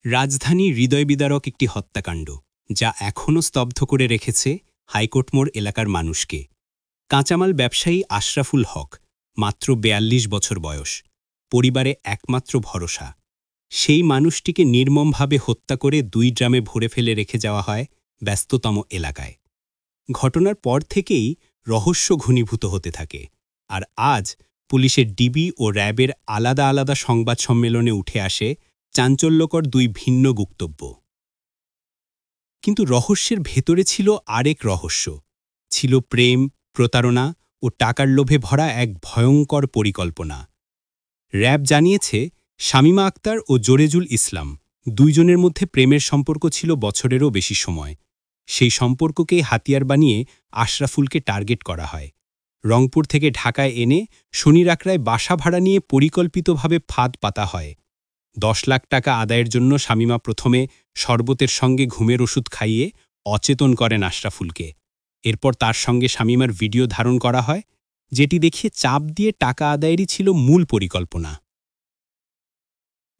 রাজধানী হৃদয়বিদারক একটি হত্যাকাণ্ড যা এখনও স্তব্ধ করে রেখেছে হাইকোর্ট মোড় এলাকার মানুষকে। কাঁচামাল ব্যবসায়ী আশরাফুল হক, মাত্র ৪২ বছর বয়স, পরিবারে একমাত্র ভরসা। সেই মানুষটিকে নির্মমভাবে হত্যা করে ২ ড্রামে ভরে ফেলে রেখে যাওয়া হয় ব্যস্ততম এলাকায়। ঘটনার পর থেকেই রহস্য ঘনীভূত হতে থাকে, আর আজ পুলিশের ডিবি ও র্যাবের আলাদা আলাদা সংবাদ সম্মেলনে উঠে আসে চাঞ্চল্যকর ২ ভিন্ন বক্তব্য। কিন্তু রহস্যের ভেতরে ছিল আরেক রহস্য, ছিল প্রেম, প্রতারণা ও টাকার লোভে ভরা এক ভয়ঙ্কর পরিকল্পনা। র্যাব জানিয়েছে, শামীমা আক্তার ও জোরেজুল ইসলাম দুইজনের মধ্যে প্রেমের সম্পর্ক ছিল বছরেরও বেশি সময়। সেই সম্পর্ককেই হাতিয়ার বানিয়ে আশরাফুলকে টার্গেট করা হয়। রংপুর থেকে ঢাকায় এনে শনিরাকড়ায় বাসা ভাড়া নিয়ে পরিকল্পিতভাবে ফাঁদ পাতা হয়। ১০ লাখ টাকা আদায়ের জন্য শামীমা প্রথমে শরবতের সঙ্গে ঘুমের ওষুধ খাইয়ে অচেতন করেন আশরাফুলকে। এরপর তার সঙ্গে শামীমার ভিডিও ধারণ করা হয়, যেটি দেখিয়ে চাপ দিয়ে টাকা আদায়েরই ছিল মূল পরিকল্পনা।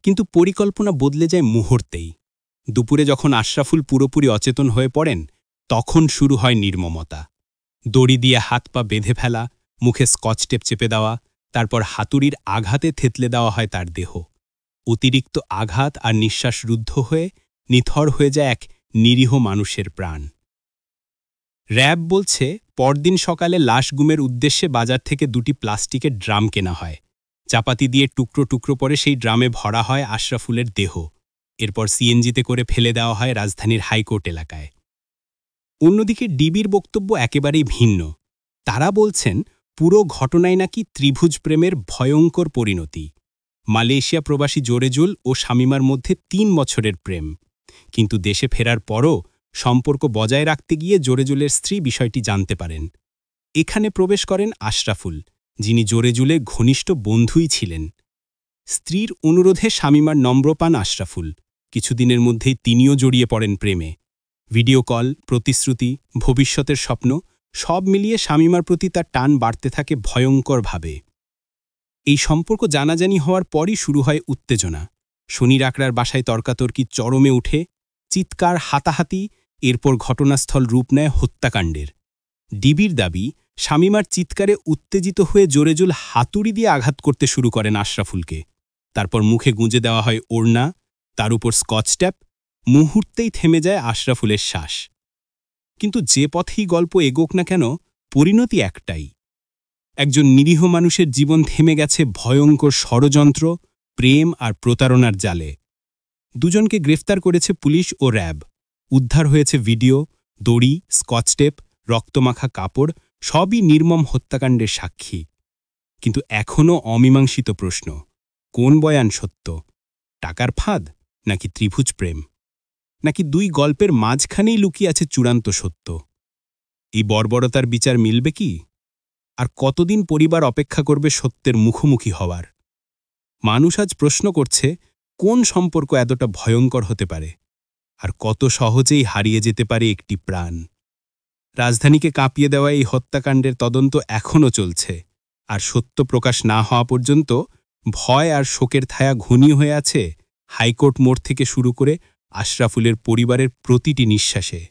কিন্তু পরিকল্পনা বদলে যায় মুহূর্তেই। দুপুরে যখন আশরাফুল পুরোপুরি অচেতন হয়ে পড়েন, তখন শুরু হয় নির্মমতা। দড়ি দিয়ে হাত পা বেঁধে ফেলা, মুখে স্কচ টেপ চেপে দেওয়া, তারপর হাতুড়ির আঘাতে থেতলে দেওয়া হয় তার দেহ। অতিরিক্ত আঘাত আর নিঃশ্বাস রুদ্ধ হয়ে নিথর হয়ে যায় এক নিরীহ মানুষের প্রাণ। র্যাব বলছে, পরদিন সকালে লাশ গুমের উদ্দেশ্যে বাজার থেকে ২টি প্লাস্টিকের ড্রাম কেনা হয়। চাপাতি দিয়ে টুকরো টুকরো পরে সেই ড্রামে ভরা হয় আশরাফুলের দেহ। এরপর সিএনজিতে করে ফেলে দেওয়া হয় রাজধানীর হাইকোর্ট এলাকায়। অন্যদিকে ডিবির বক্তব্য একেবারেই ভিন্ন। তারা বলছেন, পুরো ঘটনায় নাকি ত্রিভুজ প্রেমের ভয়ঙ্কর পরিণতি। মালয়েশিয়া প্রবাসী জোরেজুল ও শামীমার মধ্যে ৩ বছরের প্রেম, কিন্তু দেশে ফেরার পরও সম্পর্ক বজায় রাখতে গিয়ে জোরেজুলের স্ত্রী বিষয়টি জানতে পারেন। এখানে প্রবেশ করেন আশরাফুল, যিনি জোরেজুলের ঘনিষ্ঠ বন্ধুই ছিলেন। স্ত্রীর অনুরোধে শামীমার নম্বর পান আশরাফুল। কিছুদিনের মধ্যেই তিনিও জড়িয়ে পড়েন প্রেমে। ভিডিও কল, প্রতিশ্রুতি, ভবিষ্যতের স্বপ্ন সব মিলিয়ে শামীমার প্রতি তার টান বাড়তে থাকে ভয়ঙ্করভাবে। এই সম্পর্ক জানাজানি হওয়ার পরই শুরু হয় উত্তেজনা। শনিরাকড়ার বাসায় তর্কাতর্কি চরমে উঠে, চিৎকার, হাতাহাতি, এরপর ঘটনাস্থল রূপ নেয় হত্যাকাণ্ডের। ডিবির দাবি, শামীমার চিৎকারে উত্তেজিত হয়ে জোরেজুল হাতুড়ি দিয়ে আঘাত করতে শুরু করেন আশরাফুলকে। তারপর মুখে গুঁজে দেওয়া হয় ওড়না, তার উপর স্কচ ট্যাপ। মুহূর্তেই থেমে যায় আশরাফুলের শ্বাস। কিন্তু যে পথেই গল্প এগোক না কেন, পরিণতি একটাই। একজন নিরীহ মানুষের জীবন থেমে গেছে ভয়ঙ্কর ষড়যন্ত্র, প্রেম আর প্রতারণার জালে। দুজনকে গ্রেফতার করেছে পুলিশ ও র্যাব। উদ্ধার হয়েছে ভিডিও, দড়ি, স্কচটেপ, রক্তমাখা কাপড়, সবই নির্মম হত্যাকাণ্ডের সাক্ষী। কিন্তু এখনও অমীমাংসিত প্রশ্ন, কোন বয়ান সত্য? টাকার ফাঁদ, নাকি ত্রিভুজ প্রেম, নাকি ২ গল্পের মাঝখানেই লুকিয়ে আছে চূড়ান্ত সত্য? এই বর্বরতার বিচার মিলবে কি? আর কতদিন পরিবার অপেক্ষা করবে সত্যের মুখোমুখি হওয়ার? মানুষ আজ প্রশ্ন করছে, কোন সম্পর্ক এতটা ভয়ঙ্কর হতে পারে, আর কত সহজেই হারিয়ে যেতে পারে একটি প্রাণ? রাজধানীকে কাঁপিয়ে দেওয়া এই হত্যাকাণ্ডের তদন্ত এখনও চলছে, আর সত্য প্রকাশ না হওয়া পর্যন্ত ভয় আর শোকের ছায়া ঘনীয় হয়ে আছে হাইকোর্ট মোড় থেকে শুরু করে আশরাফুলের পরিবারের প্রতিটি নিঃশ্বাসে।